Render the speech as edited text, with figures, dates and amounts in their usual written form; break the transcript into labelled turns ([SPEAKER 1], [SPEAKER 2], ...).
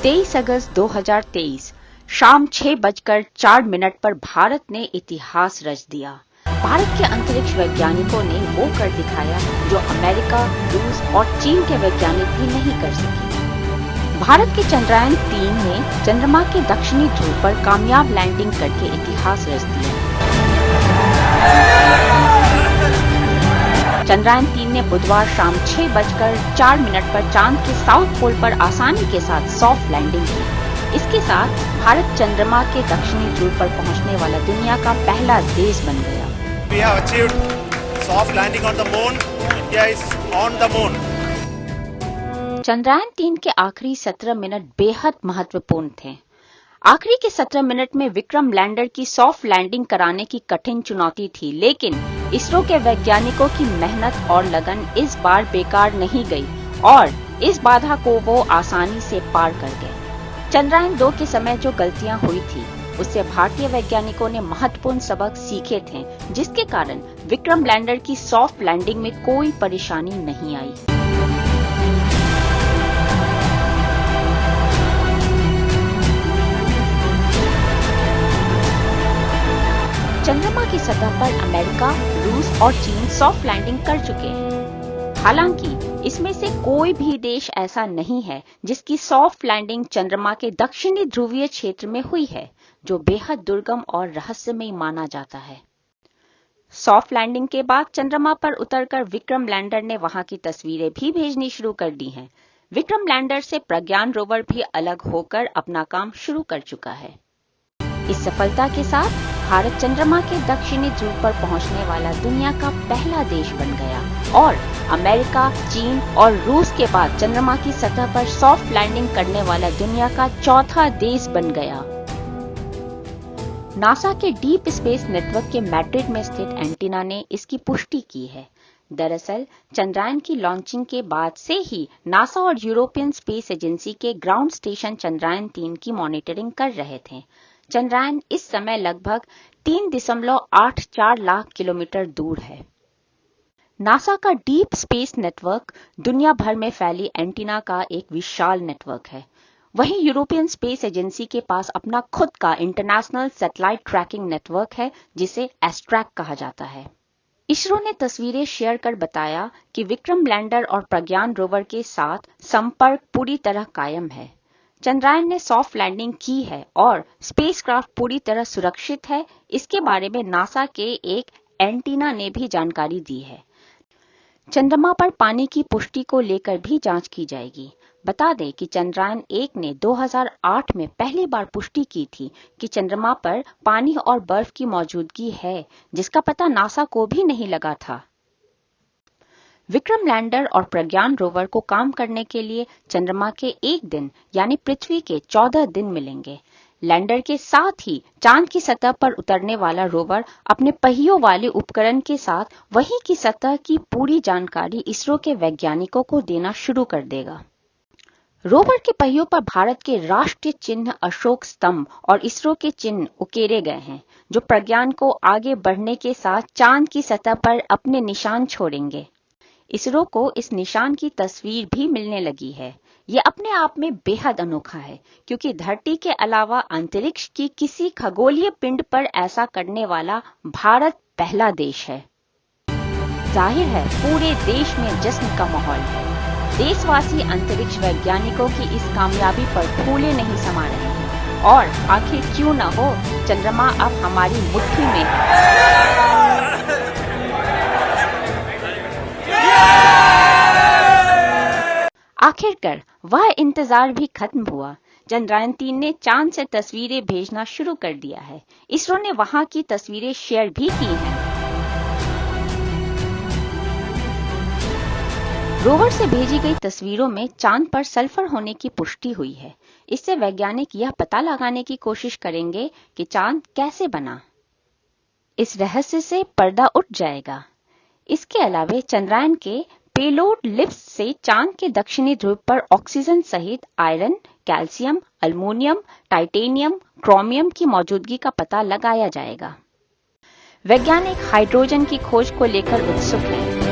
[SPEAKER 1] 23 अगस्त 2023 शाम 6:04 पर भारत ने इतिहास रच दिया। भारत के अंतरिक्ष वैज्ञानिकों ने वो कर दिखाया जो अमेरिका, रूस और चीन के वैज्ञानिक भी नहीं कर सके। भारत के चंद्रयान 3 ने चंद्रमा के दक्षिणी ध्रुव पर कामयाब लैंडिंग करके इतिहास रच दिया। चंद्रयान 3 ने बुधवार शाम 6:04 पर चांद के साउथ पोल पर आसानी के साथ सॉफ्ट लैंडिंग की। इसके साथ भारत चंद्रमा के दक्षिणी ध्रुव पर पहुंचने वाला दुनिया का पहला देश बन गया।
[SPEAKER 2] We have achieved soft landing on the moon. India is on the moon.
[SPEAKER 1] Chandrayaan 3 के आखिरी 17 मिनट बेहद महत्वपूर्ण थे। आखिरी के 17 मिनट में विक्रम लैंडर की सॉफ्ट लैंडिंग कराने की कठिन चुनौती थी, लेकिन इसरो के वैज्ञानिकों की मेहनत और लगन इस बार बेकार नहीं गई और इस बाधा को वो आसानी से पार कर गए। चंद्रयान 2 के समय जो गलतियां हुई थी उससे भारतीय वैज्ञानिकों ने महत्वपूर्ण सबक सीखे थे, जिसके कारण विक्रम लैंडर की सॉफ्ट लैंडिंग में कोई परेशानी नहीं आई। चंद्रमा की सतह पर अमेरिका, रूस और चीन सॉफ्ट लैंडिंग कर चुके हैं। हालांकि इसमें से कोई भी देश ऐसा नहीं है जिसकी सॉफ्ट लैंडिंग चंद्रमा के दक्षिणी ध्रुवीय क्षेत्र में हुई है, जो बेहद दुर्गम और रहस्यमय माना जाता है। सॉफ्ट लैंडिंग के बाद चंद्रमा पर उतरकर विक्रम लैंडर ने वहां की तस्वीरें भी भेजनी शुरू कर दी हैं। विक्रम लैंडर से प्रज्ञान रोवर भी अलग होकर अपना काम शुरू कर चुका है। इस सफलता के साथ भारत चंद्रमा के दक्षिणी ध्रुव पर पहुंचने वाला दुनिया का पहला देश बन गया और अमेरिका, चीन और रूस के बाद चंद्रमा की सतह पर सॉफ्ट लैंडिंग करने वाला दुनिया का चौथा देश बन गया। नासा के डीप स्पेस नेटवर्क के मैड्रिड में स्थित एंटीना ने इसकी पुष्टि की है। दरअसल चंद्रयान की लॉन्चिंग के बाद से ही नासा और यूरोपियन स्पेस एजेंसी के ग्राउंड स्टेशन चंद्रयान 3 की मॉनिटरिंग कर रहे थे। चंद्रयान इस समय लगभग 3.84 लाख किलोमीटर दूर है। नासा का डीप स्पेस नेटवर्क दुनिया भर में फैली एंटीना का एक विशाल नेटवर्क है। वहीं यूरोपियन स्पेस एजेंसी के पास अपना खुद का इंटरनेशनल सैटेलाइट ट्रैकिंग नेटवर्क है, जिसे एस्ट्रैक कहा जाता है। इसरो ने तस्वीरें शेयर कर बताया कि विक्रम लैंडर और प्रज्ञान रोवर के साथ संपर्क पूरी तरह कायम है। चंद्रयान ने सॉफ्ट लैंडिंग की है और स्पेसक्राफ्ट पूरी तरह सुरक्षित है, इसके बारे में नासा के एक एंटीना ने भी जानकारी दी है। चंद्रमा पर पानी की पुष्टि को लेकर भी जांच की जाएगी। बता दें कि चंद्रयान 1 ने 2008 में पहली बार पुष्टि की थी कि चंद्रमा पर पानी और बर्फ की मौजूदगी है, जिसका पता नासा को भी नहीं लगा था। विक्रम लैंडर और प्रज्ञान रोवर को काम करने के लिए चंद्रमा के एक दिन यानी पृथ्वी के 14 दिन मिलेंगे। लैंडर के साथ ही चांद की सतह पर उतरने वाला रोवर अपने पहियों वाले उपकरण के साथ वहीं की सतह की पूरी जानकारी इसरो के वैज्ञानिकों को देना शुरू कर देगा। रोवर के पहियों पर भारत के राष्ट्रीय चिन्ह अशोक स्तंभ और इसरो के चिन्ह उकेरे गए हैं, जो प्रज्ञान को आगे बढ़ने के साथ चांद की सतह पर अपने निशान छोड़ेंगे। इसरो को इस निशान की तस्वीर भी मिलने लगी है। ये अपने आप में बेहद अनोखा है, क्योंकि धरती के अलावा अंतरिक्ष की किसी खगोलीय पिंड पर ऐसा करने वाला भारत पहला देश है। जाहिर है पूरे देश में जश्न का माहौल है। देशवासी अंतरिक्ष वैज्ञानिकों की इस कामयाबी पर फूले नहीं समा रहे हैं और आखिर क्यों न हो, चंद्रमा अब हमारी मुट्ठी में है। आखिरकार वह इंतजार भी खत्म हुआ। चंद्रयान 3 ने चांद से तस्वीरें भेजना शुरू कर दिया है। इसरो ने वहां की तस्वीरें शेयर भी की हैं। रोवर से भेजी गई तस्वीरों में चांद पर सल्फर होने की पुष्टि हुई है। इससे वैज्ञानिक यह पता लगाने की कोशिश करेंगे कि चांद कैसे बना। इस रहस्य से पर्दा उठ जाएगा। इसके अलावा चंद्रयान के पेलोड लिफ्ट से चांद के दक्षिणी ध्रुव पर ऑक्सीजन सहित iron, calcium, aluminium, titanium, chromium की मौजूदगी का पता लगाया जाएगा। वैज्ञानिक हाइड्रोजन की खोज को लेकर उत्सुक हैं।